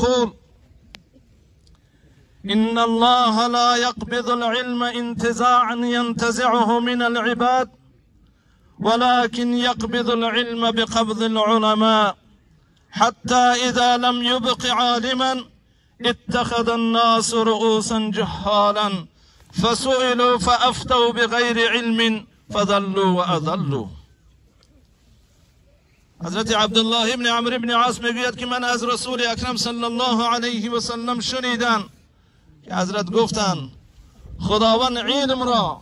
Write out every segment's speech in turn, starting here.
يقول إن الله لا يقبض العلم انتزاعا ينتزعه من العباد ولكن يقبض العلم بقبض العلماء حتى إذا لم يبق عالما اتخذ الناس رؤوسا جهالا فسئلوا فأفتوا بغير علم فضلوا وأضلوا. حضرت عبدالله ابن عمرو ابن عاص میگوید که من از رسول اکرم صلی الله علیه و سلم شنیدم که حضرت گفتند خداوند علم را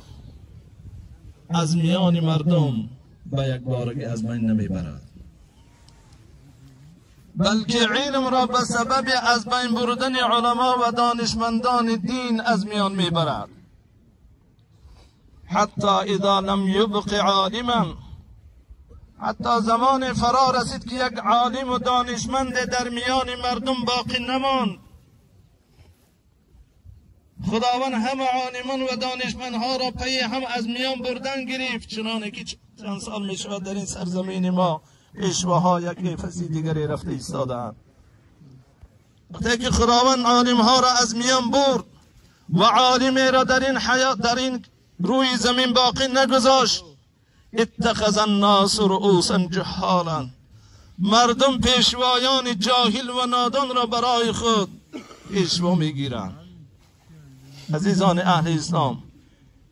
از میان مردم با یک بارگی از بین نمیبرد، بلکه علم را به سبب از بین بردن علما و دانشمندان دین از میان میبرد. حتی اذا لم یبق عالما، حتی زمان فرا رسید که یک عالم و دانشمند در میان مردم باقی نماند. خداوند همه عالمان و دانشمندها را پی هم از میان بردن گرفت، چنانه که چند سال می شود در این سرزمین ما پیشواها یک فصل دیگری رفته ایستادند. وقتی که خداوند عالمها را از میان برد و عالمی را در این حیات، در این روی زمین باقی نگذاشت، اتخذ الناس رؤوسا جهالا، مردم پیشوایان جاهل و نادان را برای خود پیشوا میگیرند. عزیزان اهل اسلام،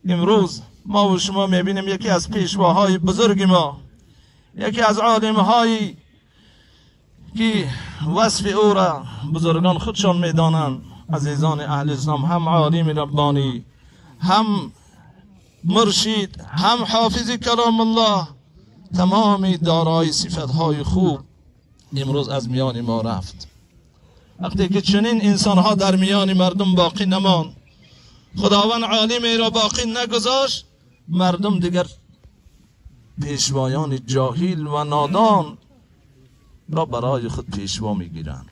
امروز ما و شما میبینیم یکی از پیشواهای بزرگ ما، یکی از عالمهایی که وصف او را بزرگان خودشان میدانند، عزیزان اهل اسلام، هم عالم ربانی، هم مرشد، هم حافظ کلام الله، تمام دارای صفتهای خوب امروز از میان ما رفت. وقتی که چنین انسانها در میان مردم باقی نماند، خداوند عالمی را باقی نگذاشت، مردم دیگر پیشوایان جاهل و نادان را برای خود پیشوا میگیرند.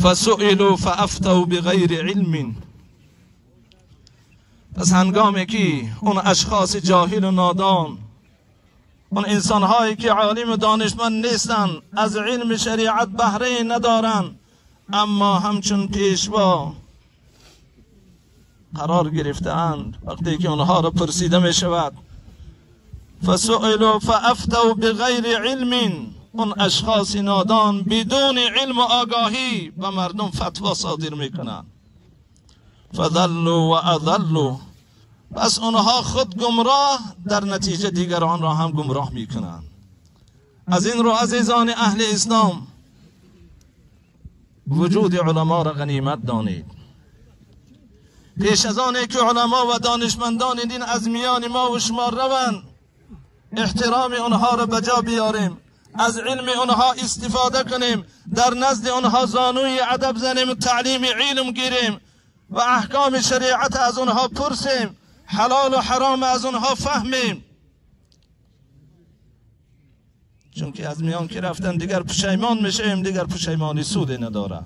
فسئلوا فافتوا بغیر علم، پس هنگامی که اون اشخاص جاهل و نادان، اون انسانهایی که عالم و دانشمند نیستن، از علم شریعت بهره ندارن، اما همچون پیشوا قرار گرفتند، وقتی که اونها را پرسیده می شود فسئلوا فافتوا بغیر علم، اون اشخاص نادان بدون علم و آگاهی به مردم فتوا صادر میکنند. فضلوا و اضلوا، پس اونها خود گمراه، در نتیجه دیگران را هم گمراه میکنند. از این رو عزیزان اهل اسلام، وجود علما را غنیمت دانید. پیش از آنه که علما و دانشمندان دین از میان ما و شما روند، احترام اونها را بجا بیاریم، از علم اونها استفاده کنیم، در نزد اونها زانوی ادب زنیم و تعلیم علم گیریم و احکام شریعت از اونها پرسیم، حلال و حرام از اونها فهمیم. چون که از میان که رفتن دیگر پشیمان میشیم، دیگر پشیمانی سود نداره.